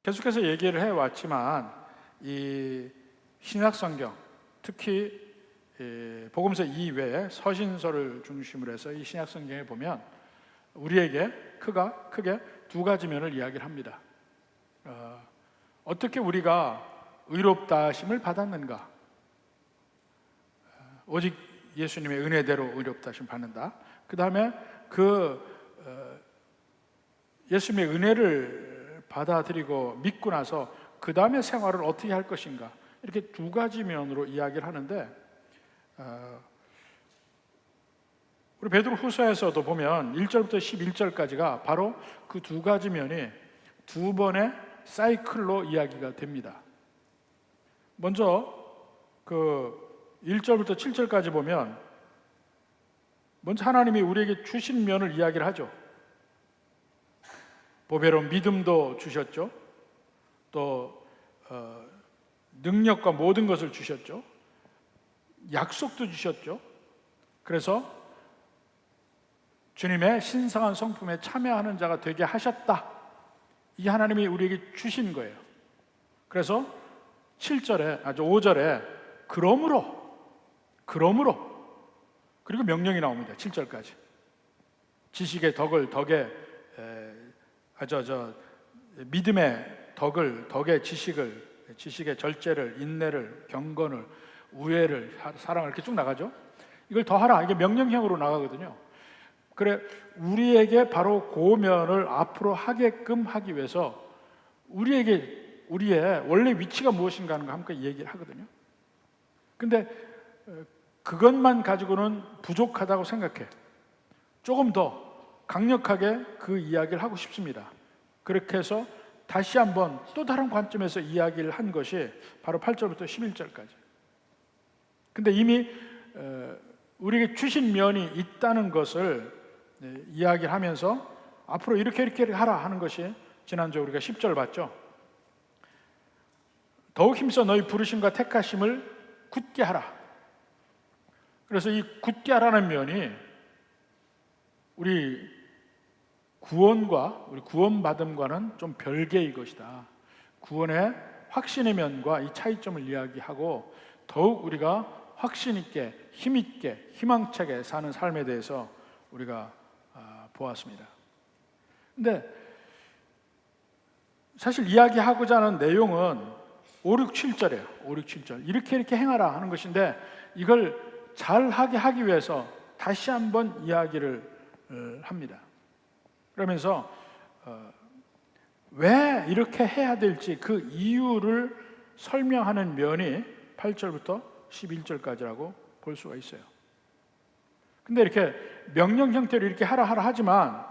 계속해서 얘기를 해왔지만 이 신약성경, 특히 복음서 이외에 서신서를 중심으로 해서 이 신약성경에 보면 우리에게 크게 두 가지 면을 이야기를 합니다. 어떻게 우리가 의롭다 하심을 받았는가? 오직 예수님의 은혜대로 의롭다 하심을 받는다. 그 다음에 예수님의 은혜를 받아들이고 믿고 나서 그 다음에 생활을 어떻게 할 것인가, 이렇게 두 가지 면으로 이야기를 하는데, 우리 베드로 후서에서도 보면 1절부터 11절까지가 바로 그 두 가지 면이 두 번의 사이클로 이야기가 됩니다. 먼저 그 1절부터 7절까지 보면 먼저 하나님이 우리에게 주신 면을 이야기를 하죠. 보배로운 믿음도 주셨죠. 또 능력과 모든 것을 주셨죠. 약속도 주셨죠. 그래서 주님의 신성한 성품에 참여하는 자가 되게 하셨다. 이 하나님이 우리에게 주신 거예요. 그래서 5절에 그러므로 그리고 명령이 나옵니다. 7절까지. 지식의 믿음의 덕의 지식의 절제를, 인내를, 경건을, 우애를, 사랑을, 이렇게 쭉 나가죠. 이걸 더하라. 이게 명령형으로 나가거든요. 그래, 우리에게 바로 그 면을 앞으로 하게끔 하기 위해서 우리의 원래 위치가 무엇인가 하는 거 함께 얘기를 하거든요. 근데 그것만 가지고는 부족하다고 생각해. 조금 더 강력하게 그 이야기를 하고 싶습니다. 그렇게 해서 다시 한번 또 다른 관점에서 이야기를 한 것이 바로 8절부터 11절까지. 근데 이미 우리에게 주신 면이 있다는 것을 이야기를 하면서 앞으로 이렇게 하라 하는 것이, 지난주에 우리가 10절 봤죠. 더욱 힘써 너희 부르심과 택하심을 굳게 하라. 그래서 이 굳게 하라는 면이 우리 구원받음과는 좀 별개의 것이다. 구원의 확신의 면과 이 차이점을 이야기하고, 더욱 우리가 확신 있게, 힘 있게, 희망차게 사는 삶에 대해서 우리가 보았습니다. 근데 사실 이야기하고자 하는 내용은 5, 6, 7절이에요. 5, 6, 7절. 이렇게 행하라 하는 것인데, 이걸 잘하게 하기 위해서 다시 한번 이야기를 합니다. 그러면서 왜 이렇게 해야 될지 그 이유를 설명하는 면이 8절부터 11절까지라고 볼 수가 있어요. 근데 이렇게 명령 형태로 이렇게 하라 하지만,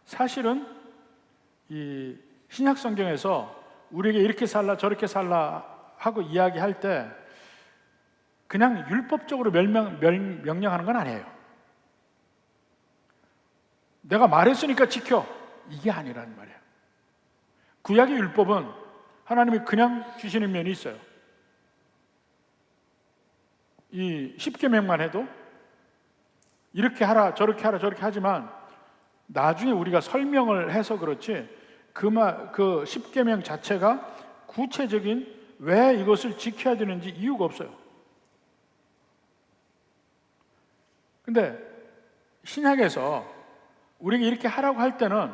사실은 이 신약 성경에서 우리에게 이렇게 살라 저렇게 살라 하고 이야기할 때 그냥 율법적으로 명령하는 건 아니에요. 내가 말했으니까 지켜, 이게 아니라는 말이에요. 구약의 율법은 하나님이 그냥 주시는 면이 있어요. 이 10계명만 해도 이렇게 하라 저렇게 하지만, 나중에 우리가 설명을 해서 그렇지 그 10계명 자체가 구체적인 왜 이것을 지켜야 되는지 이유가 없어요. 근데 신약에서 우리에게 이렇게 하라고 할 때는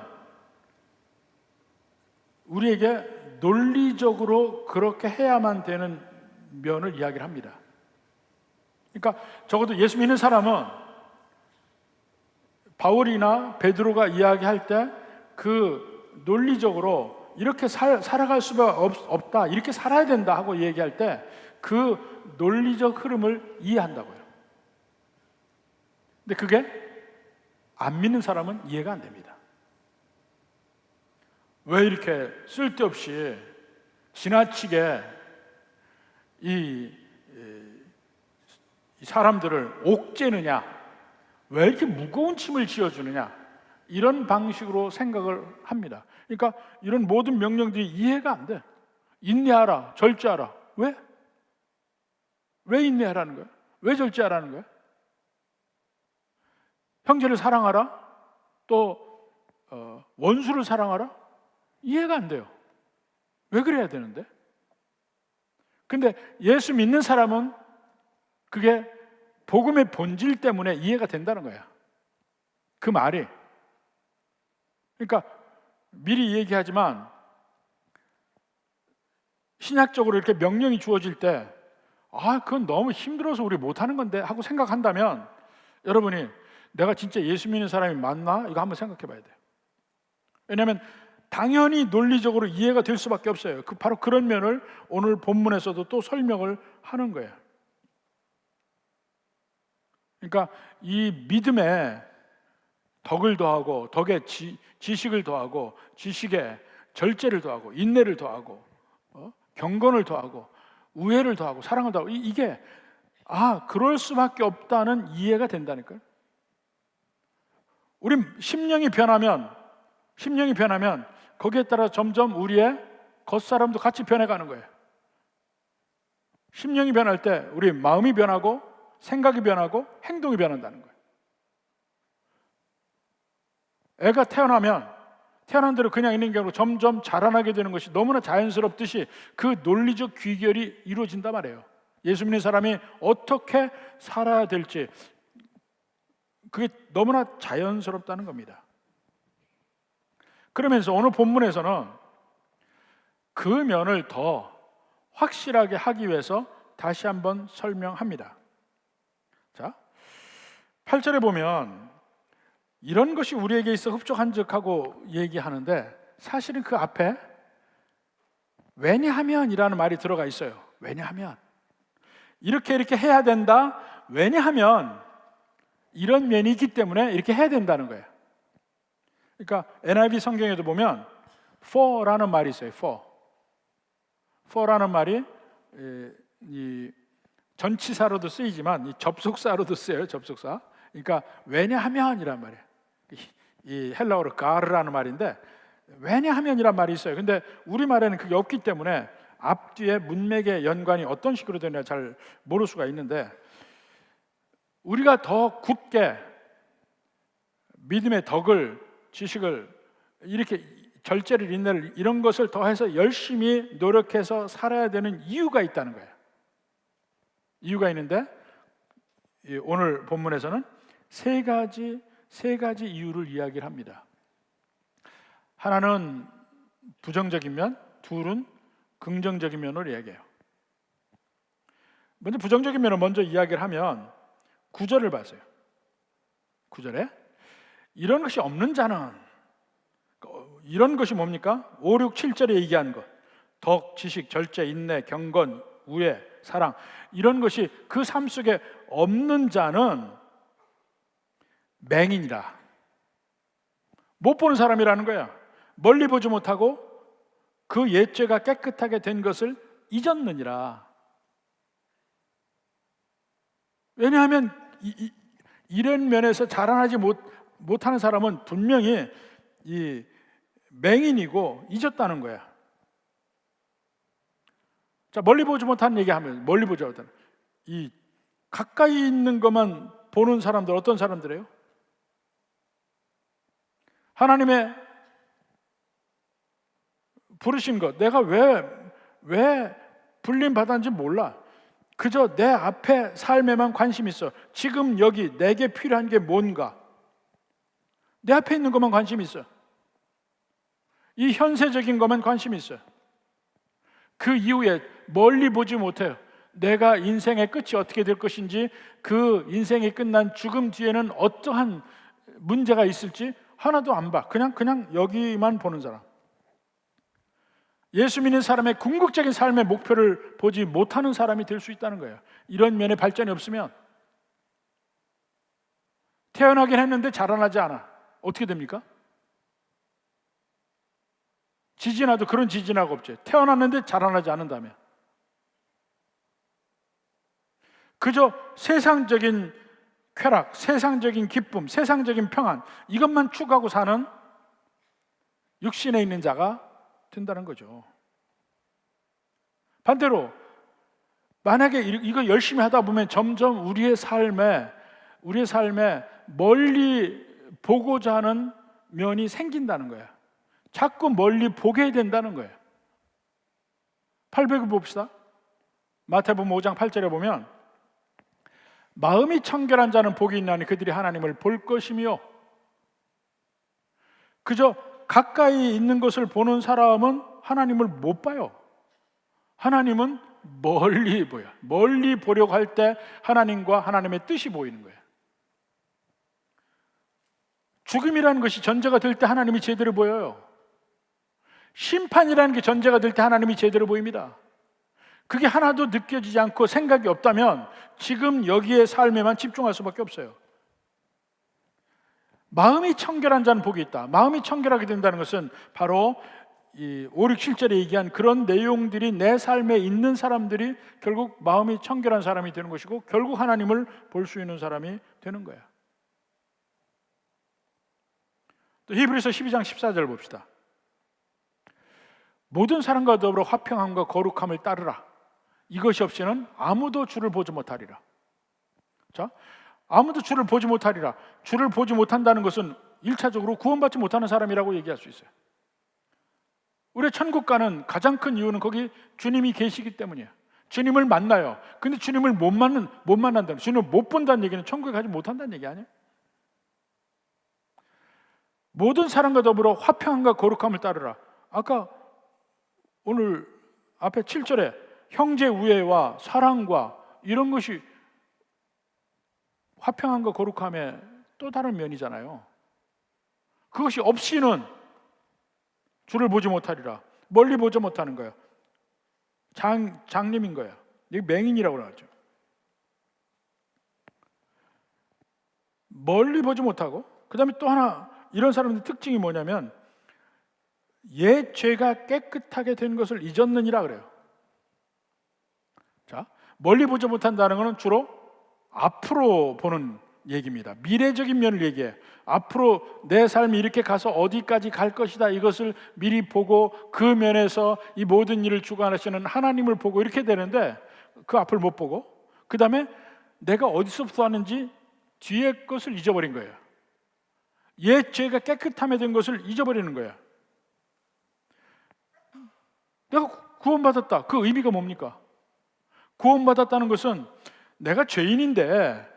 우리에게 논리적으로 그렇게 해야만 되는 면을 이야기를 합니다. 그러니까 적어도 예수 믿는 사람은 바울이나 베드로가 이야기할 때 그 논리적으로 이렇게 살아갈 수가 없다, 이렇게 살아야 된다 하고 얘기할 때 그 논리적 흐름을 이해한다고요. 근데 그게 안 믿는 사람은 이해가 안 됩니다. 왜 이렇게 쓸데없이 지나치게 이 사람들을 옥죄느냐, 왜 이렇게 무거운 짐을 지어주느냐, 이런 방식으로 생각을 합니다. 그러니까 이런 모든 명령들이 이해가 안 돼. 인내하라, 절제하라. 왜? 왜 인내하라는 거야? 왜 절제하라는 거야? 형제를 사랑하라, 또 원수를 사랑하라? 이해가 안 돼요. 왜 그래야 되는데? 근데 예수 믿는 사람은 그게 복음의 본질 때문에 이해가 된다는 거야. 그 말이. 그러니까 미리 얘기하지만 신약적으로 이렇게 명령이 주어질 때 그건 너무 힘들어서 우리 못하는 건데 하고 생각한다면 여러분이 내가 진짜 예수 믿는 사람이 맞나? 이거 한번 생각해 봐야 돼요. 왜냐하면 당연히 논리적으로 이해가 될 수밖에 없어요. 바로 그런 면을 오늘 본문에서도 또 설명을 하는 거예요. 그러니까 이 믿음에 덕을 더하고 덕에 지식을 더하고 지식에 절제를 더하고 인내를 더하고 경건을 더하고 우애를 더하고 사랑을 더하고 이게 그럴 수밖에 없다는 이해가 된다니까요. 우리 심령이 변하면 거기에 따라 점점 우리의 겉사람도 같이 변해가는 거예요. 심령이 변할 때 우리 마음이 변하고 생각이 변하고 행동이 변한다는 거예요. 애가 태어난 대로 그냥 있는 게 아니고 점점 자라나게 되는 것이 너무나 자연스럽듯이 그 논리적 귀결이 이루어진단 말이에요. 예수 믿는 사람이 어떻게 살아야 될지 그게 너무나 자연스럽다는 겁니다. 그러면서 오늘 본문에서는 그 면을 더 확실하게 하기 위해서 다시 한번 설명합니다. 자, 8절에 보면 이런 것이 우리에게 있어 흡족한즉 얘기하는데 사실은 그 앞에 왜냐하면이라는 말이 들어가 있어요. 왜냐하면 이렇게 해야 된다. 왜냐하면 이런 면이 있기 때문에 이렇게 해야 된다는 거예요. 그러니까 NIV 성경에도 보면 for라는 말이 있어요. for라는 말이 이 전치사로도 쓰이지만 이 접속사로도 쓰여요. 접속사. 그러니까 왜냐하면이란 말이에요. 이 헬라어로 가르라는 말인데 왜냐하면이란 말이 있어요. 근데 우리말에는 그게 없기 때문에 앞뒤에 문맥의 연관이 어떤 식으로 되냐 잘 모를 수가 있는데 우리가 더 굳게 믿음의 덕을 지식을 이렇게 절제를 인내를 이런 것을 더해서 열심히 노력해서 살아야 되는 이유가 있다는 거예요. 이유가 있는데 오늘 본문에서는 세 가지 이유를 이야기를 합니다. 하나는 부정적인 면, 둘은 긍정적인 면을 이야기해요. 먼저 부정적인 면을 먼저 이야기를 하면 9절을 봐세요. 9절에 이런 것이 없는 자는 이런 것이 뭡니까? 5, 6, 7절에 얘기한 것 덕, 지식, 절제, 인내, 경건, 우애, 사랑 이런 것이 그 삶 속에 없는 자는 맹인이라 못 보는 사람이라는 거야. 멀리 보지 못하고 그 옛죄가 깨끗하게 된 것을 잊었느니라. 왜냐하면 이런 면에서 자라나지 못하는 사람은 분명히 이 맹인이고 잊었다는 거야. 자, 멀리 보지 못하는 얘기하면 멀리 보지 못하는 이 가까이 있는 것만 보는 사람들 어떤 사람들이에요? 하나님의 부르신 것 내가 왜 불림 받았는지 몰라. 그저 내 앞에 삶에만 관심 있어. 지금 여기 내게 필요한 게 뭔가 내 앞에 있는 것만 관심 있어. 이 현세적인 것만 관심 있어. 그 이후에 멀리 보지 못해요. 내가 인생의 끝이 어떻게 될 것인지 그 인생이 끝난 죽음 뒤에는 어떠한 문제가 있을지 하나도 안 봐. 그냥 여기만 보는 사람. 예수 믿는 사람의 궁극적인 삶의 목표를 보지 못하는 사람이 될 수 있다는 거예요. 이런 면에 발전이 없으면 태어나긴 했는데 자라나지 않아. 어떻게 됩니까? 지진아도 그런 지진아가 없죠. 태어났는데 자라나지 않는다면 그저 세상적인 쾌락, 세상적인 기쁨, 세상적인 평안 이것만 추구하고 사는 육신에 있는 자가 된다는 거죠. 반대로 만약에 이거 열심히 하다 보면 점점 우리의 삶에 멀리 보고자 하는 면이 생긴다는 거야. 자꾸 멀리 보게 된다는 거예요. 800을 봅시다. 마태복음 5장 8절에 보면 마음이 청결한 자는 복이 있나니 그들이 하나님을 볼 것이며, 그저 가까이 있는 것을 보는 사람은 하나님을 못 봐요. 하나님은 멀리 보여. 멀리 보려고 할 때 하나님과 하나님의 뜻이 보이는 거예요. 죽음이라는 것이 전제가 될 때 하나님이 제대로 보여요. 심판이라는 게 전제가 될 때 하나님이 제대로 보입니다. 그게 하나도 느껴지지 않고 생각이 없다면 지금 여기에 삶에만 집중할 수밖에 없어요. 마음이 청결한 자는 복이 있다. 마음이 청결하게 된다는 것은 바로 이 5, 6, 7절에 얘기한 그런 내용들이 내 삶에 있는 사람들이 결국 마음이 청결한 사람이 되는 것이고, 결국 하나님을 볼 수 있는 사람이 되는 거야. 또 히브리서 12장 14절 봅시다. 모든 사람과 더불어 화평함과 거룩함을 따르라. 이것이 없이는 아무도 주를 보지 못하리라. 자, 아무도 주를 보지 못하리라. 주를 보지 못한다는 것은 1차적으로 구원받지 못하는 사람이라고 얘기할 수 있어요. 우리 천국 가는 가장 큰 이유는 거기 주님이 계시기 때문이에요. 주님을 만나요. 근데 주님을 못 만난다는, 주님을 못 본다는 얘기는 천국에 가지 못한다는 얘기 아니에요? 모든 사람과 더불어 화평함과 거룩함을 따르라. 아까 오늘 앞에 7절에 형제 우애와 사랑과 이런 것이 화평함과 거룩함의 또 다른 면이잖아요. 그것이 없이는 주를 보지 못하리라. 멀리 보지 못하는 거예요. 장님인 거예요. 이게 맹인이라고 하죠. 멀리 보지 못하고, 그 다음에 또 하나 이런 사람들 특징이 뭐냐면 옛 죄가 깨끗하게 된 것을 잊었느니라 그래요. 자, 멀리 보지 못한다는 것은 주로 앞으로 보는 얘기입니다. 미래적인 면을 얘기해요. 앞으로 내 삶이 이렇게 가서 어디까지 갈 것이다, 이것을 미리 보고 그 면에서 이 모든 일을 주관하시는 하나님을 보고 이렇게 되는데, 그 앞을 못 보고 그 다음에 내가 어디서부터 왔는지 뒤에 것을 잊어버린 거예요. 옛 죄가 깨끗함에 된 것을 잊어버리는 거예요. 내가 구원받았다. 그 의미가 뭡니까? 구원받았다는 것은 내가 죄인인데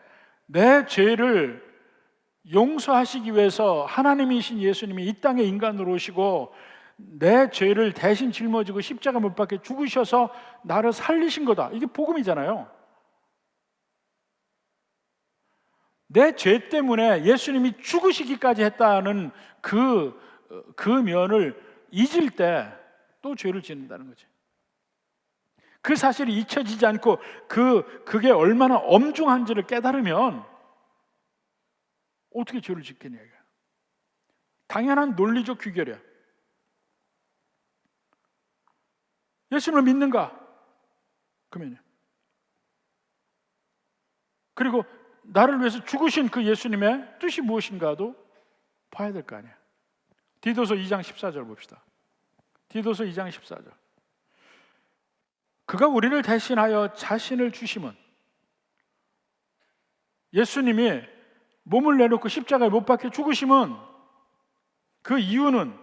내 죄를 용서하시기 위해서 하나님이신 예수님이 이 땅에 인간으로 오시고 내 죄를 대신 짊어지고 십자가 못 박혀 죽으셔서 나를 살리신 거다. 이게 복음이잖아요. 내 죄 때문에 예수님이 죽으시기까지 했다는 그 면을 잊을 때 또 죄를 짓는다는 거지. 그 사실이 잊혀지지 않고 그게 얼마나 엄중한지를 깨달으면 어떻게 죄를 짓겠냐 이게. 당연한 논리적 귀결이야. 예수님을 믿는가? 그러면요. 그리고 나를 위해서 죽으신 그 예수님의 뜻이 무엇인가도 봐야 될 거 아니에요. 디도서 2장 14절 봅시다. 디도서 2장 14절. 그가 우리를 대신하여 자신을 주심은, 예수님이 몸을 내놓고 십자가에 못 박혀 죽으심은 그 이유는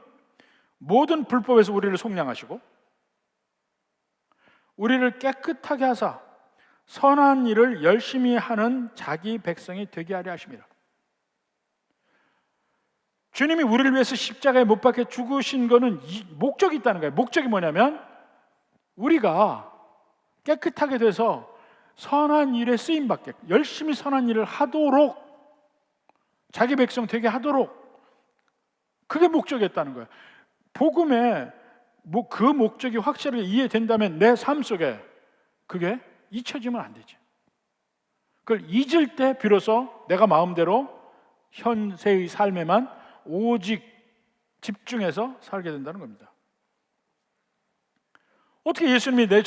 모든 불법에서 우리를 속량하시고 우리를 깨끗하게 하사 선한 일을 열심히 하는 자기 백성이 되게 하려 하심이라. 주님이 우리를 위해서 십자가에 못 박혀 죽으신 거는 목적이 있다는 거예요. 목적이 뭐냐면 우리가 깨끗하게 돼서 선한 일에 쓰임받게, 열심히 선한 일을 하도록, 자기 백성 되게 하도록, 그게 목적이었다는 거예요. 복음에 그 목적이 확실하게 이해된다면 내 삶 속에 그게 잊혀지면 안 되지. 그걸 잊을 때 비로소 내가 마음대로 현세의 삶에만 오직 집중해서 살게 된다는 겁니다. 어떻게 예수님이 내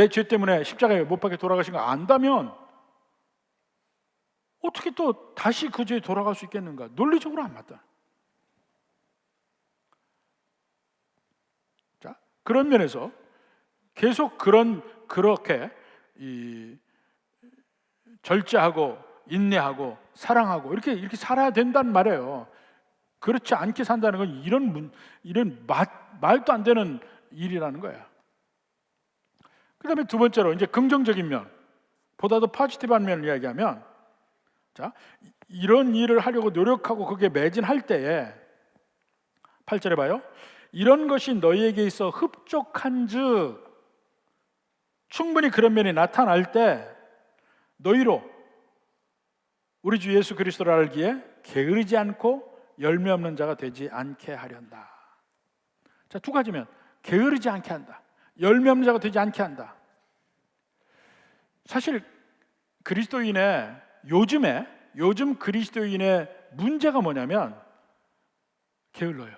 죄 때문에 십자가에 못 박혀 돌아가신 걸 안다면 어떻게 또 다시 그 죄에 돌아갈 수 있겠는가? 논리적으로 안 맞다. 자, 그런 면에서 계속 그렇게 절제하고 인내하고 사랑하고 이렇게 살아야 된다는 말이에요. 그렇지 않게 산다는 건 이런 말도 안 되는 일이라는 거야. 그다음에 두 번째로 이제 긍정적인 면, 보다도 포지티브한 면을 이야기하면, 자, 이런 일을 하려고 노력하고 그게 매진할 때에 8절에 봐요. 이런 것이 너희에게 있어 흡족한즉, 충분히 그런 면이 나타날 때 너희로 우리 주 예수 그리스도를 알기에 게으르지 않고 열매 없는 자가 되지 않게 하련다. 자, 두 가지면 게으르지 않게 한다, 열매 없는 자가 되지 않게 한다. 사실 그리스도인의 요즘 그리스도인의 문제가 뭐냐면 게을러요.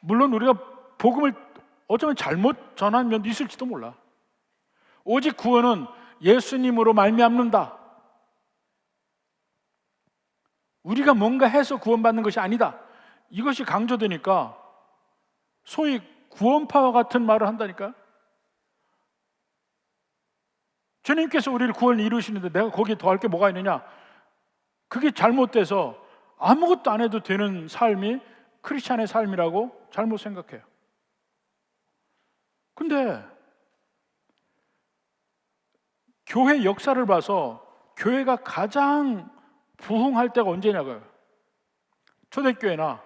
물론 우리가 복음을 어쩌면 잘못 전한 면도 있을지도 몰라. 오직 구원은 예수님으로 말미암는다. 우리가 뭔가 해서 구원받는 것이 아니다. 이것이 강조되니까 소위 구원파와 같은 말을 한다니까. 주님께서 우리를 구원을 이루시는데 내가 거기에 더할 게 뭐가 있느냐? 그게 잘못돼서 아무것도 안 해도 되는 삶이 크리스찬의 삶이라고 잘못 생각해요. 근데 교회 역사를 봐서 교회가 가장 부흥할 때가 언제냐고요. 초대교회나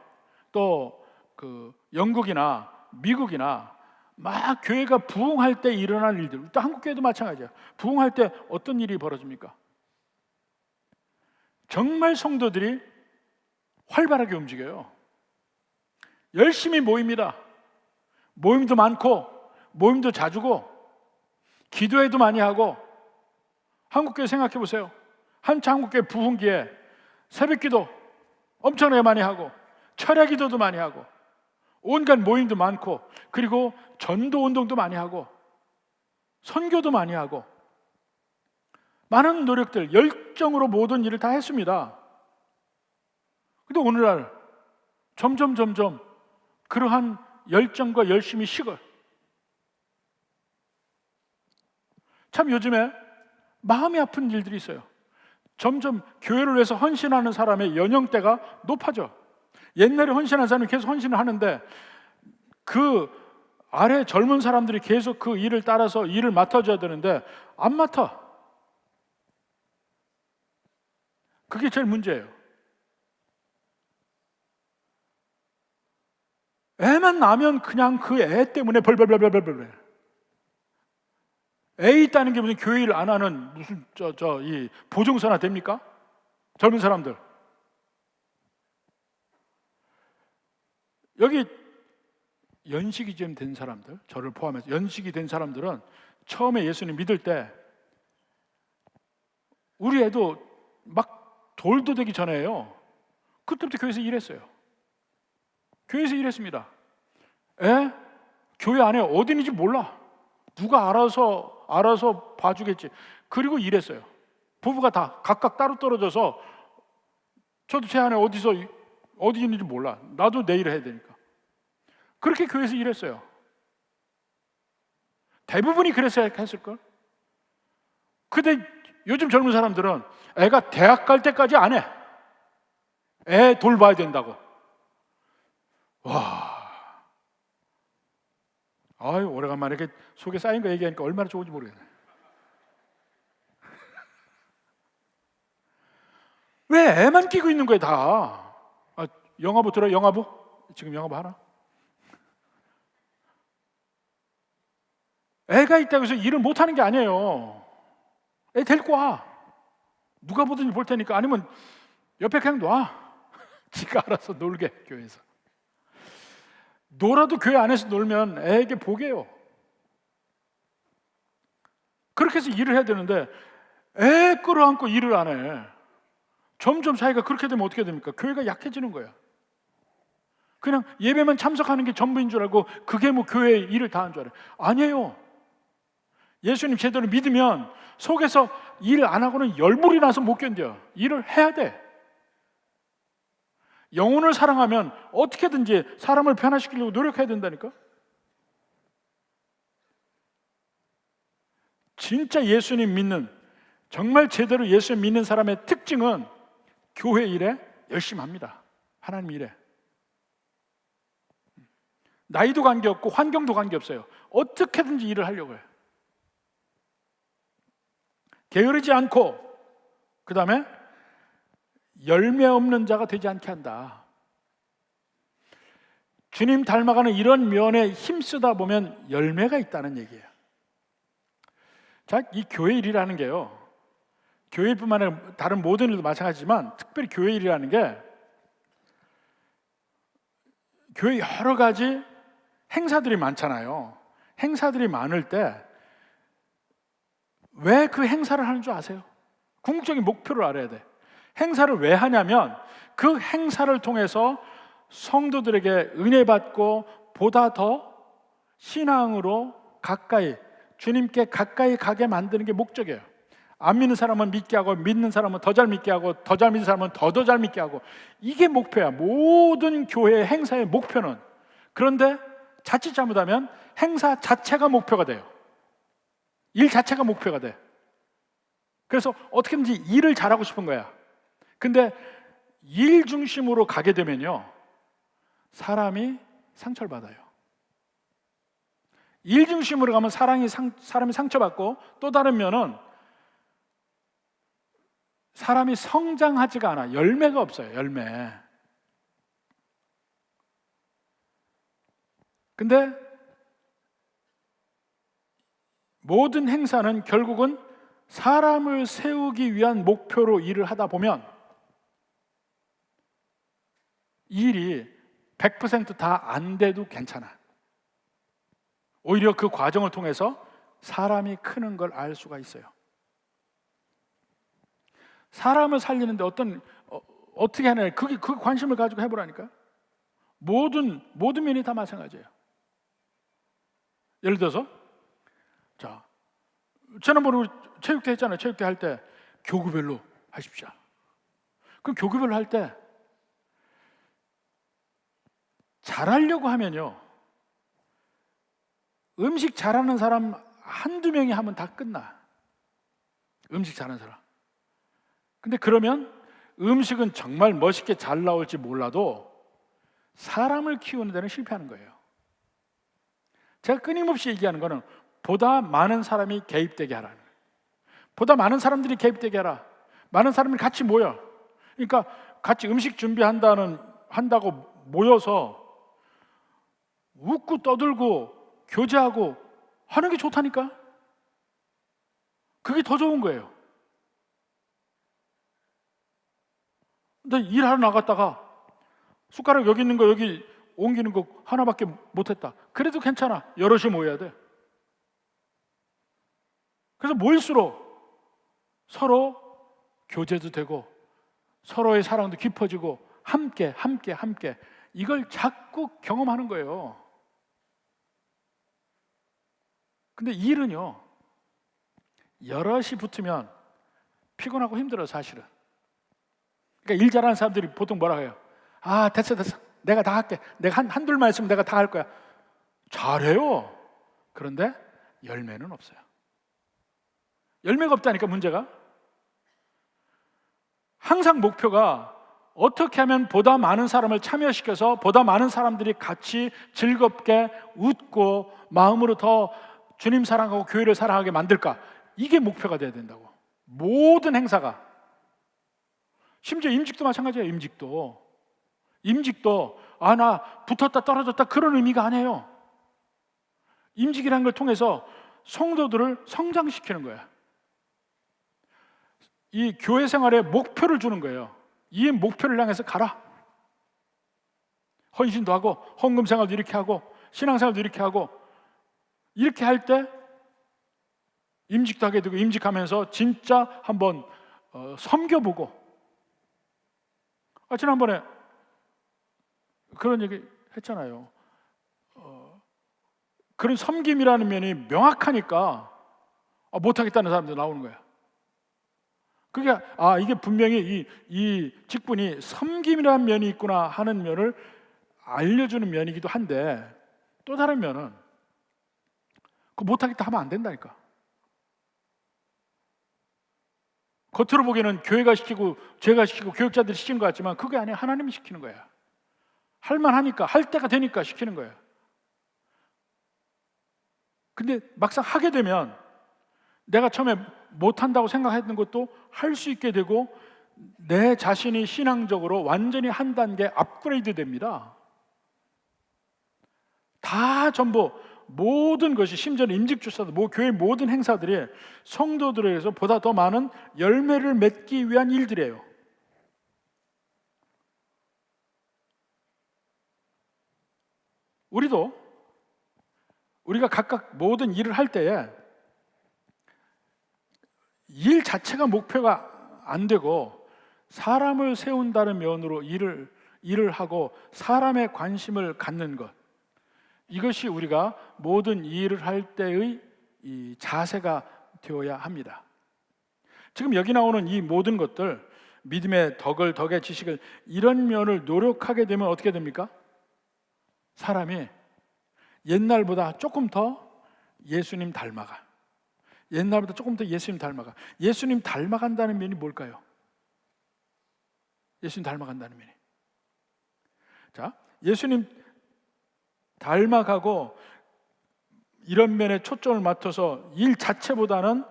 또 그 영국이나 미국이나 막 교회가 부흥할 때 일어난 일들, 또 한국 교회도 마찬가지야. 부흥할 때 어떤 일이 벌어집니까? 정말 성도들이 활발하게 움직여요. 열심히 모입니다. 모임도 많고 모임도 자주고 기도회도 많이 하고. 한국교회 생각해 보세요. 한참 한국교회 부흥기에 새벽기도 엄청나게 많이 하고 철야기도도 많이 하고 온갖 모임도 많고, 그리고 전도운동도 많이 하고 선교도 많이 하고 많은 노력들, 열정으로 모든 일을 다 했습니다. 근데 오늘날 점점 그러한 열정과 열심이 식어요. 참 요즘에 마음이 아픈 일들이 있어요. 점점 교회를 위해서 헌신하는 사람의 연령대가 높아져. 옛날에 헌신한 사람이 계속 헌신을 하는데 그 아래 젊은 사람들이 계속 그 일을 따라서 일을 맡아줘야 되는데 안 맡아. 그게 제일 문제예요. 애만 나면 그냥 그 애 때문에 벌벌벌벌벌벌. 애 있다는 게 무슨 교회 일 안 하는 무슨 이 보증서나 됩니까? 젊은 사람들. 여기 연식이 좀 된 사람들, 저를 포함해서 연식이 된 사람들은 처음에 예수님 믿을 때 우리 애도 막 돌도 되기 전에요. 그때부터 교회에서 일했어요. 교회에서 일했습니다. 애? 교회 안에 어디 있는지 몰라. 누가 알아서 봐주겠지. 그리고 일했어요. 부부가 다 각각 따로 떨어져서 저도 제 안에 어디 있는지 몰라. 나도 내일 해야 되니까. 그렇게 교회에서 일했어요. 대부분이 그랬어야 했을걸. 근데 요즘 젊은 사람들은 애가 대학 갈 때까지 안 해. 애 돌봐야 된다고. 와. 아유, 오래간만에 이렇게 속에 쌓인 거 얘기하니까 얼마나 좋은지 모르겠네. 왜 애만 끼고 있는 거야 다. 영화부 들어요? 영화부? 지금 영화부 하나? 애가 있다고 해서 일을 못하는 게 아니에요. 애 데리고 와. 누가 보든지 볼 테니까. 아니면 옆에 그냥 놔. 지가 알아서 놀게. 교회에서 놀아도 교회 안에서 놀면 애에게 복이에요. 그렇게 해서 일을 해야 되는데 애 끌어안고 일을 안 해. 점점 사이가 그렇게 되면 어떻게 됩니까? 교회가 약해지는 거야. 그냥 예배만 참석하는 게 전부인 줄 알고 그게 뭐 교회의 일을 다 한 줄 알아요. 아니에요. 예수님 제대로 믿으면 속에서 일을 안 하고는 열불이 나서 못 견뎌요. 일을 해야 돼. 영혼을 사랑하면 어떻게든지 사람을 변화시키려고 노력해야 된다니까. 진짜 예수님 믿는, 정말 제대로 예수님 믿는 사람의 특징은 교회 일에 열심히 합니다. 하나님 일에. 나이도 관계없고 환경도 관계없어요. 어떻게든지 일을 하려고 해요. 게으르지 않고, 그 다음에 열매 없는 자가 되지 않게 한다. 주님 닮아가는 이런 면에 힘쓰다 보면 열매가 있다는 얘기예요. 자, 이 교회 일이라는 게요, 교회 일뿐만 아니라 다른 모든 일도 마찬가지지만 특별히 교회 일이라는 게, 교회 여러 가지 행사들이 많잖아요. 행사들이 많을 때 왜 그 행사를 하는 줄 아세요? 궁극적인 목표를 알아야 돼. 행사를 왜 하냐면 그 행사를 통해서 성도들에게 은혜 받고 보다 더 신앙으로 가까이, 주님께 가까이 가게 만드는 게 목적이에요. 안 믿는 사람은 믿게 하고, 믿는 사람은 더 잘 믿게 하고, 더 잘 믿는 사람은 더 잘 믿게 하고, 이게 목표야. 모든 교회의 행사의 목표는. 그런데 자칫 잘못하면 행사 자체가 목표가 돼요. 일 자체가 목표가 돼. 그래서 어떻게든지 일을 잘하고 싶은 거야. 근데 일 중심으로 가게 되면요, 사람이 상처를 받아요. 일 중심으로 가면 사람이 상처받고, 또 다른 면은 사람이 성장하지가 않아. 열매가 없어요. 열매. 근데 모든 행사는 결국은 사람을 세우기 위한 목표로 일을 하다 보면 일이 100% 다 안 돼도 괜찮아. 오히려 그 과정을 통해서 사람이 크는 걸 알 수가 있어요. 사람을 살리는데 어떻게 하냐, 그 관심을 가지고 해보라니까. 모든 면이 다 마찬가지예요. 예를 들어서, 자, 지난번에 우리 체육대 했잖아요. 체육대 할 때 교구별로 하십시오. 그럼 교구별로 할 때 잘하려고 하면요, 음식 잘하는 사람 한두 명이 하면 다 끝나. 음식 잘하는 사람. 근데 그러면 음식은 정말 멋있게 잘 나올지 몰라도 사람을 키우는 데는 실패하는 거예요. 제가 끊임없이 얘기하는 거는 보다 많은 사람이 개입되게 하라는 거예요. 보다 많은 사람들이 개입되게 하라. 많은 사람이 같이 모여. 그러니까 같이 음식 한다고 모여서 웃고 떠들고 교제하고 하는 게 좋다니까. 그게 더 좋은 거예요. 근데 일하러 나갔다가 숟가락 여기 있는 거 여기 옮기는 거 하나밖에 못했다. 그래도 괜찮아. 여럿이 모여야 돼. 그래서 모일수록 서로 교제도 되고 서로의 사랑도 깊어지고 함께 이걸 자꾸 경험하는 거예요. 근데 일은요, 여럿이 붙으면 피곤하고 힘들어요, 사실은. 그러니까 일 잘하는 사람들이 보통 뭐라 해요? 아, 됐어. 내가 다 할게. 내가 한둘만 있으면 내가 다 할 거야. 잘해요. 그런데 열매는 없어요. 열매가 없다니까, 문제가. 항상 목표가 어떻게 하면 보다 많은 사람을 참여시켜서 보다 많은 사람들이 같이 즐겁게 웃고 마음으로 더 주님 사랑하고 교회를 사랑하게 만들까? 이게 목표가 돼야 된다고. 모든 행사가. 심지어 임직도 마찬가지예요. 임직도 나 붙었다 떨어졌다 그런 의미가 아니에요. 임직이라는 걸 통해서 성도들을 성장시키는 거야. 이 교회 생활에 목표를 주는 거예요. 이 목표를 향해서 가라. 헌신도 하고 헌금 생활도 이렇게 하고 신앙생활도 이렇게 하고, 이렇게 할 때 임직도 하게 되고, 임직하면서 진짜 한번 섬겨보고. 지난번에 그런 얘기 했잖아요. 그런 섬김이라는 면이 명확하니까 못하겠다는 사람들 나오는 거야. 그게 이게 분명히 이 직분이 섬김이라는 면이 있구나 하는 면을 알려주는 면이기도 한데, 또 다른 면은 그 못하겠다 하면 안 된다니까. 겉으로 보기에는 교회가 시키고 제가 시키고 교육자들이 시키는 것 같지만 그게 아니야. 하나님이 시키는 거야. 할만하니까, 할 때가 되니까 시키는 거야. 근데 막상 하게 되면 내가 처음에 못한다고 생각했던 것도 할 수 있게 되고 내 자신이 신앙적으로 완전히 한 단계 업그레이드 됩니다. 다 전부 모든 것이, 심지어는 임직주사도 교회 모든 행사들이 성도들에게서 보다 더 많은 열매를 맺기 위한 일들이에요. 우리가 각각 모든 일을 할 때에 일 자체가 목표가 안 되고 사람을 세운다는 면으로 일을 하고 사람의 관심을 갖는 것, 이것이 우리가 모든 일을 할 때의 이 자세가 되어야 합니다. 지금 여기 나오는 이 모든 것들, 믿음의 덕의 지식을, 이런 면을 노력하게 되면 어떻게 됩니까? 사람이 옛날보다 조금 더 예수님 닮아가. 옛날보다 조금 더 예수님 닮아가. 예수님 닮아간다는 면이 뭘까요? 예수님 닮아간다는 면이. 자, 예수님 닮아가고 이런 면에 초점을 맞춰서 일 자체보다는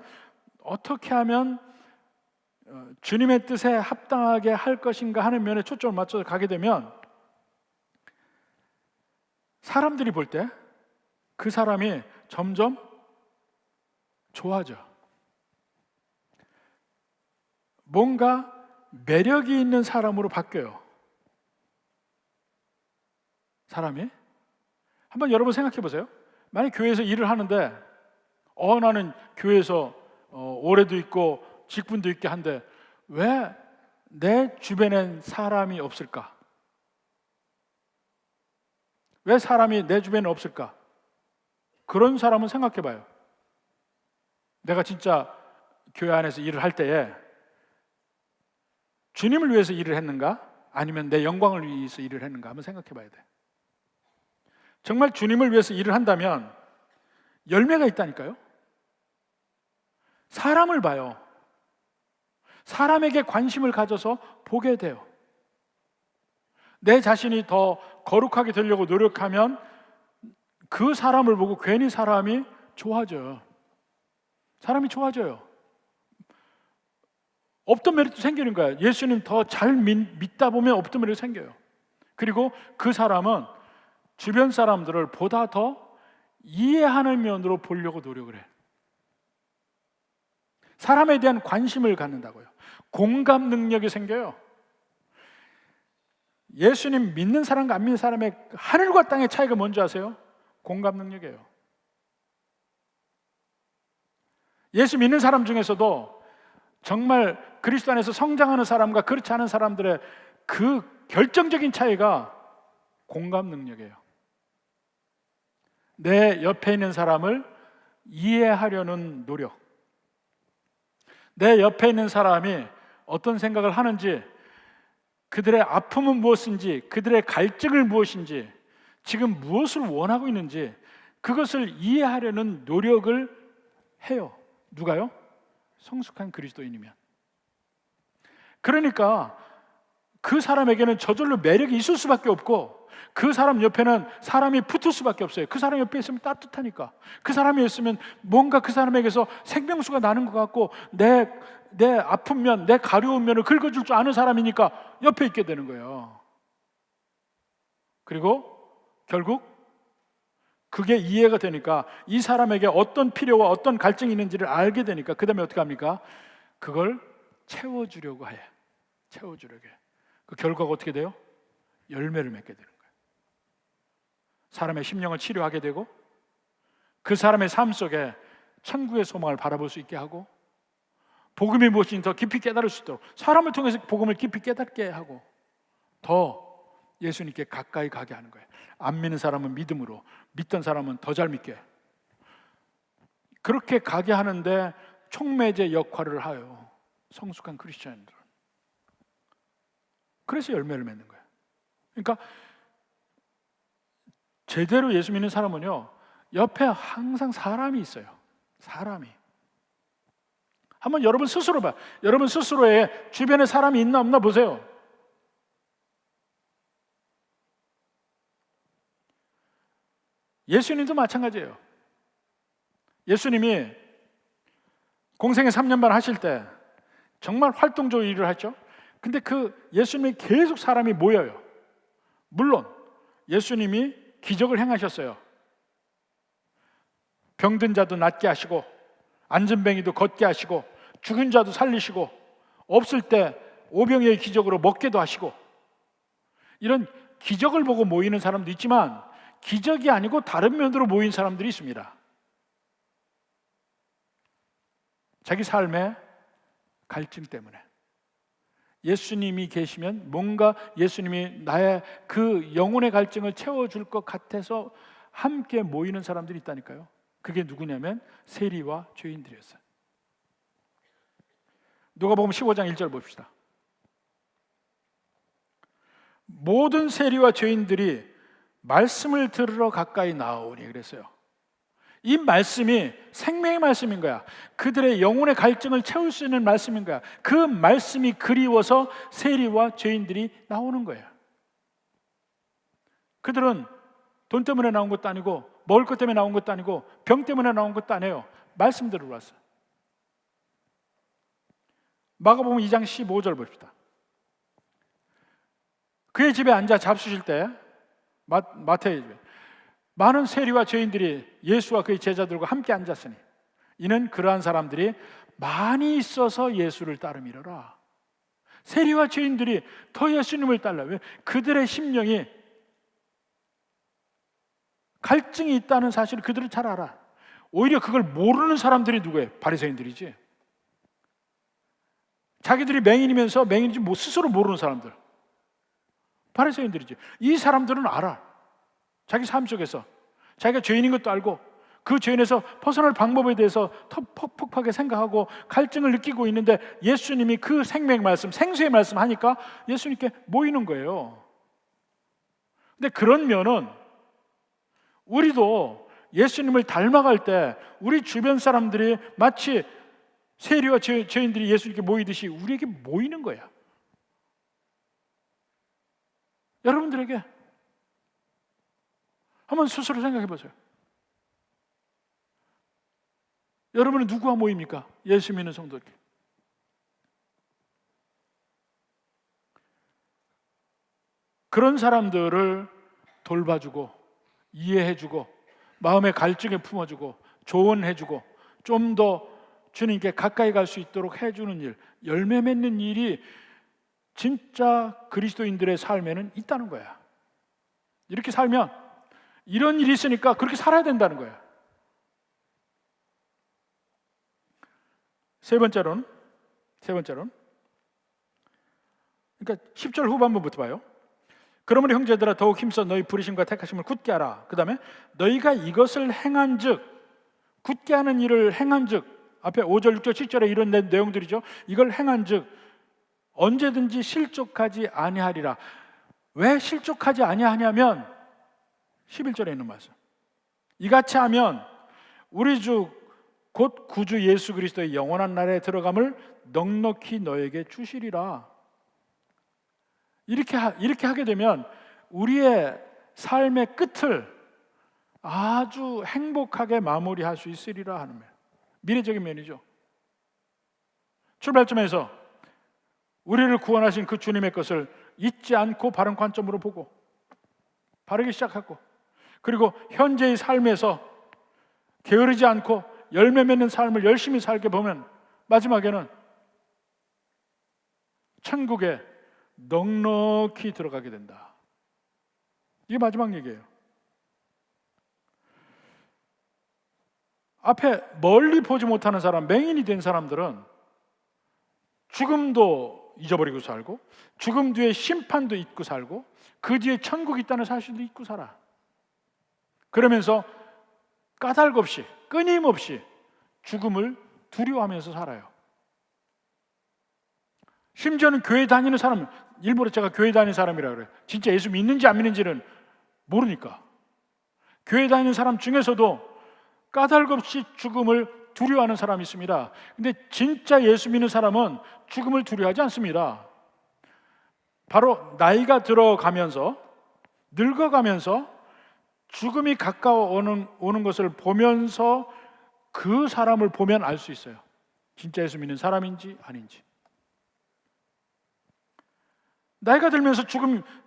어떻게 하면 주님의 뜻에 합당하게 할 것인가 하는 면에 초점을 맞춰서 가게 되면 사람들이 볼 때 그 사람이 점점 좋아져. 뭔가 매력이 있는 사람으로 바뀌어요. 사람이. 한번 여러분 생각해 보세요. 만약 교회에서 일을 하는데 나는 교회에서 오래도 있고 직분도 있게 한데 왜 내 주변엔 사람이 없을까? 왜 사람이 내 주변에 없을까? 그런 사람은 생각해 봐요. 내가 진짜 교회 안에서 일을 할 때에 주님을 위해서 일을 했는가? 아니면 내 영광을 위해서 일을 했는가? 한번 생각해 봐야 돼. 정말 주님을 위해서 일을 한다면 열매가 있다니까요. 사람을 봐요. 사람에게 관심을 가져서 보게 돼요. 내 자신이 더 거룩하게 되려고 노력하면 그 사람을 보고 괜히 사람이 좋아져요. 사람이 좋아져요. 없던 메리트 생기는 거예요. 예수님 더 잘 믿다 보면 없던 메리트 생겨요. 그리고 그 사람은 주변 사람들을 보다 더 이해하는 면으로 보려고 노력을 해. 사람에 대한 관심을 갖는다고요. 공감 능력이 생겨요. 예수님 믿는 사람과 안 믿는 사람의 하늘과 땅의 차이가 뭔지 아세요? 공감 능력이에요. 예수 믿는 사람 중에서도 정말 그리스도 안에서 성장하는 사람과 그렇지 않은 사람들의 그 결정적인 차이가 공감 능력이에요. 내 옆에 있는 사람을 이해하려는 노력, 내 옆에 있는 사람이 어떤 생각을 하는지, 그들의 아픔은 무엇인지, 그들의 갈증을 무엇인지, 지금 무엇을 원하고 있는지 그것을 이해하려는 노력을 해요. 누가요? 성숙한 그리스도인이면. 그러니까 그 사람에게는 저절로 매력이 있을 수밖에 없고 그 사람 옆에는 사람이 붙을 수밖에 없어요. 그 사람 옆에 있으면 따뜻하니까. 그 사람이 있으면 뭔가 그 사람에게서 생명수가 나는 것 같고 내 아픈 면, 내 가려운 면을 긁어줄 줄 아는 사람이니까 옆에 있게 되는 거예요. 그리고 결국 그게 이해가 되니까 이 사람에게 어떤 필요와 어떤 갈증이 있는지를 알게 되니까 그 다음에 어떻게 합니까? 그걸 채워주려고 해. 채워주려고 해. 그 결과가 어떻게 돼요? 열매를 맺게 되는 거예요. 사람의 심령을 치료하게 되고 그 사람의 삶 속에 천국의 소망을 바라볼 수 있게 하고 복음이 무엇인지 더 깊이 깨달을 수 있도록 사람을 통해서 복음을 깊이 깨닫게 하고 더 예수님께 가까이 가게 하는 거예요. 안 믿는 사람은 믿음으로, 믿던 사람은 더 잘 믿게. 그렇게 가게 하는데 촉매제 역할을 하요. 성숙한 크리스천들은. 그래서 열매를 맺는 거예요. 그러니까 제대로 예수 믿는 사람은요, 옆에 항상 사람이 있어요. 사람이. 한번 여러분 스스로 봐요. 여러분 스스로의 주변에 사람이 있나 없나 보세요. 예수님도 마찬가지예요. 예수님이 공생애 3년 반 하실 때 정말 활동적으로 일을 하죠. 근데 그 예수님이 계속 사람이 모여요. 물론 예수님이 기적을 행하셨어요. 병든 자도 낫게 하시고, 안전뱅이도 걷게 하시고, 죽은 자도 살리시고, 없을 때 오병이의 기적으로 먹게도 하시고, 이런 기적을 보고 모이는 사람도 있지만 기적이 아니고 다른 면으로 모인 사람들이 있습니다. 자기 삶의 갈증 때문에. 예수님이 계시면 뭔가 예수님이 나의 그 영혼의 갈증을 채워줄 것 같아서 함께 모이는 사람들이 있다니까요. 그게 누구냐면 세리와 죄인들이었어요. 누가복음 15장 1절 봅시다. 모든 세리와 죄인들이 말씀을 들으러 가까이 나오니 그랬어요. 이 말씀이 생명의 말씀인 거야. 그들의 영혼의 갈증을 채울 수 있는 말씀인 거야. 그 말씀이 그리워서 세리와 죄인들이 나오는 거야. 그들은 돈 때문에 나온 것도 아니고 먹을 것 때문에 나온 것도 아니고 병 때문에 나온 것도 아니에요. 말씀 들으러 왔어요. 마가복음 2장 15절 봅시다. 그의 집에 앉아 잡수실 때, 마태의 집에 많은 세리와 죄인들이 예수와 그의 제자들과 함께 앉았으니 이는 그러한 사람들이 많이 있어서 예수를 따름이로라. 세리와 죄인들이 더 예수님을 따라. 왜? 그들의 심령이 갈증이 있다는 사실을 그들은 잘 알아. 오히려 그걸 모르는 사람들이 누구예요? 바리새인들이지. 자기들이 맹인이면서 맹인인지 스스로 모르는 사람들, 바리새인들이지. 이 사람들은 알아. 자기 삶 속에서 자기가 죄인인 것도 알고 그 죄인에서 벗어날 방법에 대해서 퍽퍽하게 생각하고 갈증을 느끼고 있는데 예수님이 그 생명의 말씀, 생수의 말씀 하니까 예수님께 모이는 거예요. 근데 그런 면은 우리도 예수님을 닮아갈 때 우리 주변 사람들이 마치 세리와 죄인들이 예수님께 모이듯이 우리에게 모이는 거야. 여러분들에게 한번 스스로 생각해 보세요. 여러분은 누구와 모입니까? 예수 믿는 성도들. 그런 사람들을 돌봐주고 이해해주고 마음의 갈증에 품어주고 조언해주고 좀 더 주님께 가까이 갈 수 있도록 해주는 일, 열매 맺는 일이 진짜 그리스도인들의 삶에는 있다는 거야. 이렇게 살면 이런 일이 있으니까 그렇게 살아야 된다는 거야. 세 번째로는 그러니까 10절 후반부부터 봐요. 그러므로 형제들아 더욱 힘써 너희 부르심과 택하심을 굳게 하라. 그 다음에 너희가 이것을 행한즉, 굳게 하는 일을 행한즉, 앞에 5절, 6절, 7절에 이런 내용들이죠. 이걸 행한즉 언제든지 실족하지 아니하리라. 왜 실족하지 아니하냐면 11절에 있는 말씀. 이같이 하면 우리 주 곧 구주 예수 그리스도의 영원한 나라에 들어감을 넉넉히 너에게 주시리라. 이렇게 하게 되면 우리의 삶의 끝을 아주 행복하게 마무리할 수 있으리라 하는 말. 미래적인 면이죠. 출발점에서 우리를 구원하신 그 주님의 것을 잊지 않고 바른 관점으로 보고 바르게 시작하고, 그리고 현재의 삶에서 게으르지 않고 열매 맺는 삶을 열심히 살게 보면 마지막에는 천국에 넉넉히 들어가게 된다. 이게 마지막 얘기예요. 앞에 멀리 보지 못하는 사람, 맹인이 된 사람들은 죽음도 잊어버리고 살고 죽음 뒤에 심판도 잊고 살고 그 뒤에 천국이 있다는 사실도 잊고 살아. 그러면서 까닭없이 끊임없이 죽음을 두려워하면서 살아요. 심지어는 교회 다니는 사람, 일부러 제가 교회 다니는 사람이라고 그래요. 진짜 예수 믿는지 안 믿는지는 모르니까. 교회 다니는 사람 중에서도 까닭없이 죽음을 두려워하는 사람이 있습니다. 근데 진짜 예수 믿는 사람은 죽음을 두려워하지 않습니다. 바로 나이가 들어가면서 늙어가면서 죽음이 가까워 오는 것을 보면서 그 사람을 보면 알 수 있어요. 진짜 예수 믿는 사람인지 아닌지. 나이가 들면서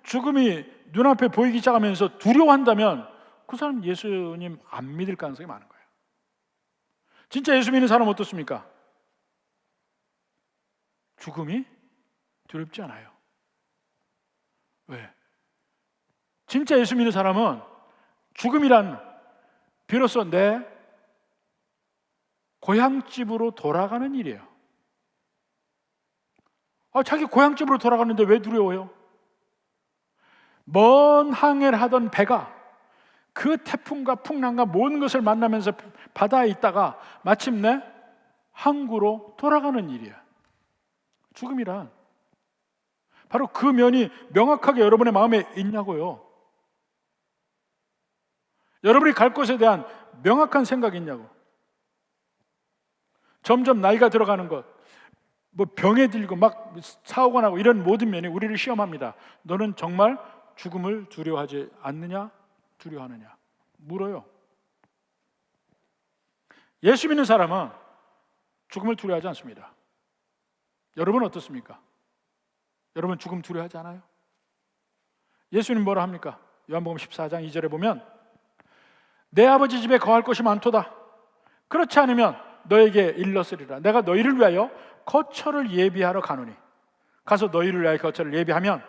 죽음이 눈앞에 보이기 시작하면서 두려워한다면 그 사람은 예수님 안 믿을 가능성이 많은 거예요. 진짜 예수 믿는 사람은 어떻습니까? 죽음이 두렵지 않아요. 왜? 진짜 예수 믿는 사람은 죽음이란 비로소 내 고향집으로 돌아가는 일이에요. 자기 고향집으로 돌아가는데 왜 두려워요? 먼 항해를 하던 배가 그 태풍과 풍랑과 모든 것을 만나면서 바다에 있다가 마침내 항구로 돌아가는 일이에요. 죽음이란 바로 그 면이 명확하게 여러분의 마음에 있냐고요. 여러분이 갈 곳에 대한 명확한 생각이 있냐고. 점점 나이가 들어가는 것, 병에 들고 막 사고가 나고 이런 모든 면이 우리를 시험합니다. 너는 정말 죽음을 두려워하지 않느냐? 두려워하느냐? 물어요. 예수 믿는 사람은 죽음을 두려워하지 않습니다. 여러분은 어떻습니까? 여러분 죽음 두려워하지 않아요? 예수님 뭐라 합니까? 요한복음 14장 2절에 보면 내 아버지 집에 거할 것이 많도다. 그렇지 않으면 너에게 일렀으리라. 내가 너희를 위하여 거처를 예비하러 가노니 가서 너희를 위하여 거처를 예비하면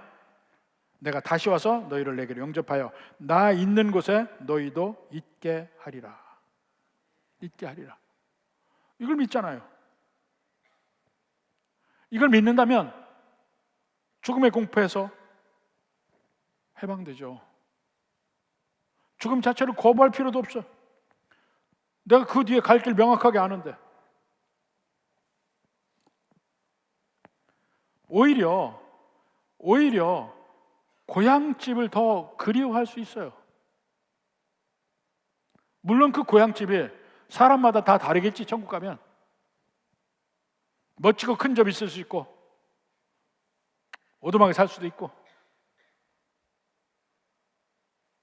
내가 다시 와서 너희를 내게로 영접하여 나 있는 곳에 너희도 있게 하리라. 있게 하리라. 이걸 믿잖아요. 이걸 믿는다면 죽음의 공포에서 해방되죠. 죽음 자체를 거부할 필요도 없어. 내가 그 뒤에 갈 길 명확하게 아는데. 오히려 고향집을 더 그리워할 수 있어요. 물론 그 고향집이 사람마다 다 다르겠지. 천국 가면 멋지고 큰 집 있을 수 있고 오두막에 살 수도 있고.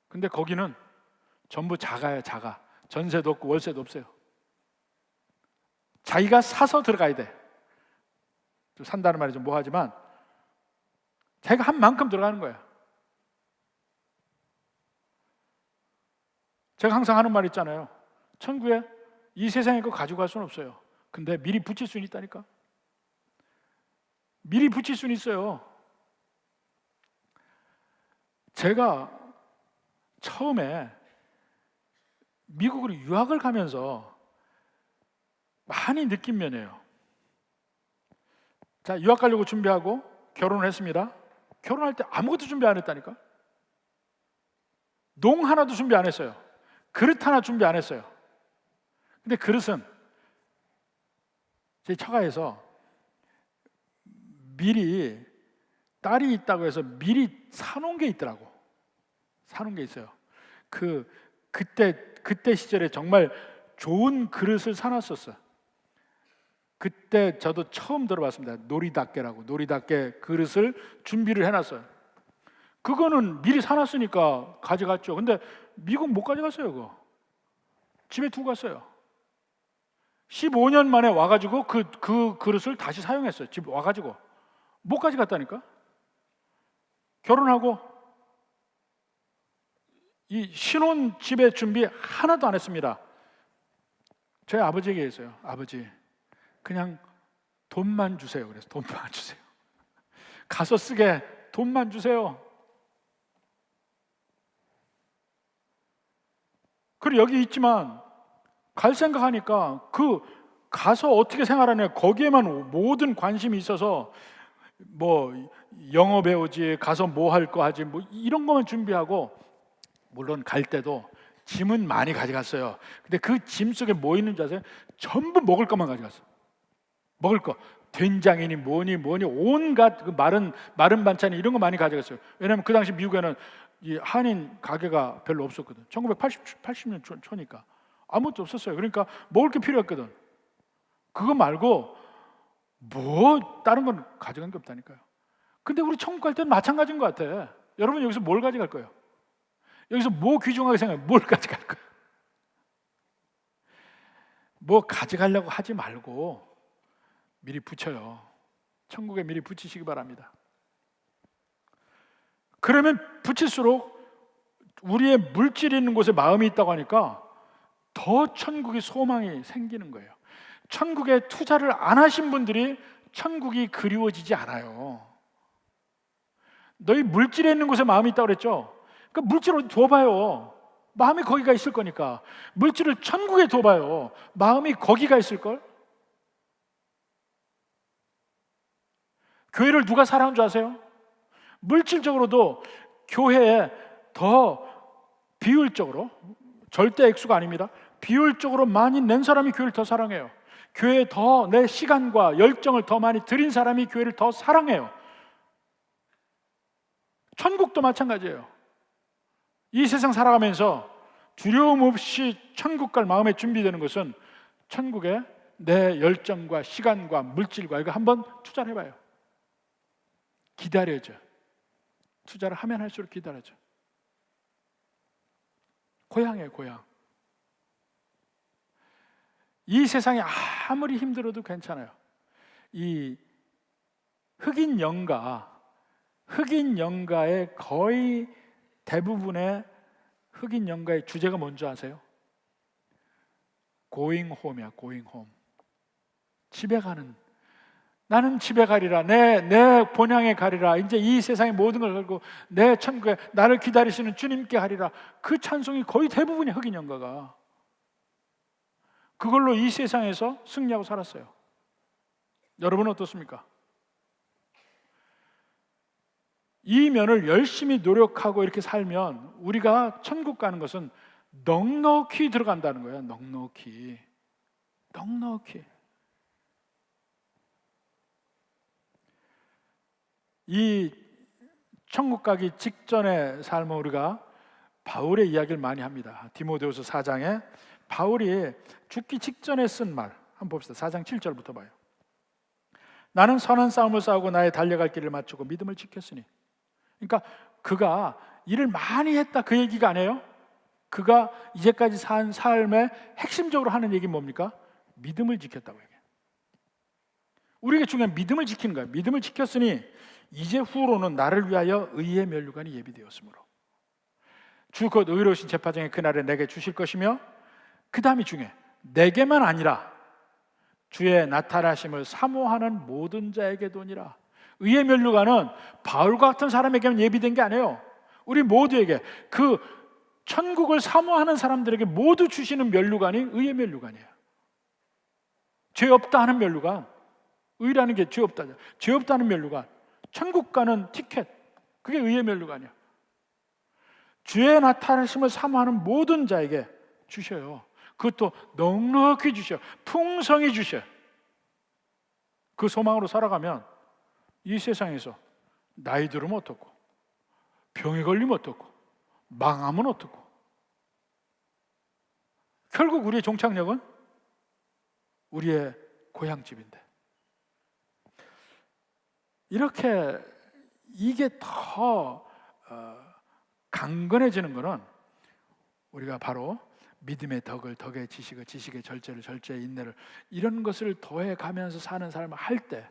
근데 거기는 전부 작아요. 작아. 전세도 없고 월세도 없어요. 자기가 사서 들어가야 돼. 좀 산다는 말이 좀 뭐하지만 자기가 한 만큼 들어가는 거야. 제가 항상 하는 말 있잖아요. 천국에 이 세상에 거 가지고 갈 수는 없어요. 근데 미리 붙일 수는 있다니까. 미리 붙일 수는 있어요. 제가 처음에 미국으로 유학을 가면서 많이 느낀 면이에요. 자, 유학 가려고 준비하고 결혼을 했습니다. 결혼할 때 아무것도 준비 안 했다니까. 농 하나도 준비 안 했어요. 그릇 하나 준비 안 했어요. 근데 그릇은 제 처가에서 미리 딸이 있다고 해서 미리 사놓은 게 있더라고. 사놓은 게 있어요. 그때 시절에 정말 좋은 그릇을 사놨었어요. 그때 저도 처음 들어봤습니다. 놀이닭개라고. 놀이닭개 그릇을 준비를 해놨어요. 그거는 미리 사놨으니까 가져갔죠. 근데 미국 못 가져갔어요. 그거 집에 두고 갔어요. 15년 만에 와가지고 그 그릇을 다시 사용했어요. 집 와가지고 못 가져갔다니까. 결혼하고 이 신혼 집에 준비 하나도 안 했습니다. 저희 아버지에게 했어요. 아버지, 그냥 돈만 주세요. 그래서 돈만 주세요. 가서 쓰게 돈만 주세요. 그리고 여기 있지만 갈 생각하니까 가서 어떻게 생활하냐, 거기에만 모든 관심이 있어서 영어 배우지, 가서 뭐 할 거 하지, 이런 것만 준비하고, 물론 갈 때도 짐은 많이 가져갔어요. 근데 그 짐 속에 뭐 있는지 아세요? 전부 먹을 것만 가져갔어요. 먹을 거, 된장이니 뭐니 온갖 그 마른 반찬이 이런 거 많이 가져갔어요. 왜냐하면 그 당시 미국에는 이 한인 가게가 별로 없었거든. 1980년 초니까 아무것도 없었어요. 그러니까 먹을 게 필요했거든. 그거 말고 다른 건 가져간 게 없다니까요. 근데 우리 천국 갈 때는 마찬가지인 것 같아. 여러분 여기서 뭘 가져갈 거예요? 여기서 뭐 귀중하게 생각해요? 뭘 가져갈 거예요? 뭐 가져가려고 하지 말고 미리 붙여요. 천국에 미리 붙이시기 바랍니다. 그러면 붙일수록 우리의 물질이 있는 곳에 마음이 있다고 하니까 더 천국의 소망이 생기는 거예요. 천국에 투자를 안 하신 분들이 천국이 그리워지지 않아요. 너희 물질에 있는 곳에 마음이 있다고 그랬죠? 그 물질을 둬봐요. 마음이 거기가 있을 거니까. 물질을 천국에 둬봐요. 마음이 거기가 있을걸? 교회를 누가 사랑하는 줄 아세요? 물질적으로도 교회에 더 비율적으로, 절대 액수가 아닙니다. 비율적으로 많이 낸 사람이 교회를 더 사랑해요. 교회에 더 내 시간과 열정을 더 많이 들인 사람이 교회를 더 사랑해요. 천국도 마찬가지예요. 이 세상 살아가면서 두려움 없이 천국 갈 마음에 준비되는 것은 천국에 내 열정과 시간과 물질과 이거 한번 투자를 해봐요. 기다려져. 투자를 하면 할수록 기다려져. 고향이에요, 고향. 이 세상이 아무리 힘들어도 괜찮아요. 이 흑인 연가의 거의 대부분의 흑인 연가의 주제가 뭔지 아세요? Going home이야, going home. 집에 가는. 나는 집에 가리라. 내 본향에 가리라. 이제 이 세상의 모든 걸 걸고 내 천국에 나를 기다리시는 주님께 가리라. 그 찬송이 거의 대부분이 흑인 연가가. 그걸로 이 세상에서 승리하고 살았어요. 여러분은 어떻습니까? 이 면을 열심히 노력하고 이렇게 살면 우리가 천국 가는 것은 넉넉히 들어간다는 거예요. 넉넉히. 이 천국 가기 직전의 삶은 우리가 바울의 이야기를 많이 합니다. 디모데후서 4장에 바울이 죽기 직전에 쓴 말 한번 봅시다. 4장 7절부터 봐요. 나는 선한 싸움을 싸우고 나의 달려갈 길을 마치고 믿음을 지켰으니. 그러니까 그가 일을 많이 했다 그 얘기가 아니에요. 그가 이제까지 산 삶의 핵심적으로 하는 얘기는 뭡니까? 믿음을 지켰다고 얘기해요. 우리에게 중요한 믿음을 지키는 거예요. 믿음을 지켰으니 이제 후로는 나를 위하여 의의 면류관이 예비되었으므로 주 곧 의로우신 재판장의 그날에 내게 주실 것이며 그 다음이 중요해. 내게만 아니라 주의 나타나심을 사모하는 모든 자에게도니라. 의의 면류관은 바울과 같은 사람에게만 예비된 게 아니에요. 우리 모두에게, 그 천국을 사모하는 사람들에게 모두 주시는 면류관이 의의 면류관이에요. 죄 없다 하는 면류관. 의라는 게 죄 없다. 죄 없다는 면류관. 천국 가는 티켓. 그게 의의 면류관이에요. 주의 나타나심을 사모하는 모든 자에게 주셔요. 그것도 넉넉히 주셔요. 풍성히 주셔요. 그 소망으로 살아가면 이 세상에서 나이 들으면 어떻고, 병에 걸리면 어떻고, 망하면 어떻고, 결국 우리의 종착역은 우리의 고향집인데, 이렇게 이게 더 강건해지는 것은 우리가 바로 믿음의 덕을 덕의 지식을 지식의 절제를 절제의 인내를 이런 것을 더해 가면서 사는 삶을 할 때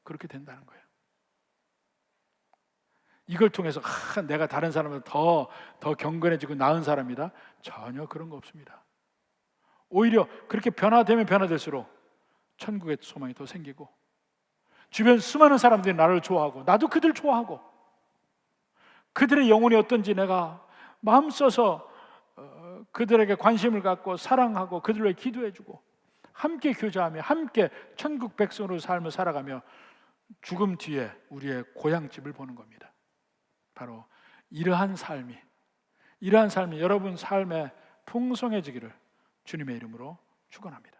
그렇게 된다는 거예요. 이걸 통해서 내가 다른 사람보다 더 경건해지고 나은 사람이다? 전혀 그런 거 없습니다. 오히려 그렇게 변화되면 변화될수록 천국의 소망이 더 생기고 주변 수많은 사람들이 나를 좋아하고 나도 그들 좋아하고 그들의 영혼이 어떤지 내가 마음 써서 그들에게 관심을 갖고 사랑하고 그들을 위해 기도해주고 함께 교제하며 함께 천국 백성으로 삶을 살아가며 죽음 뒤에 우리의 고향집을 보는 겁니다. 바로 이러한 삶이 여러분 삶에 풍성해지기를 주님의 이름으로 축원합니다.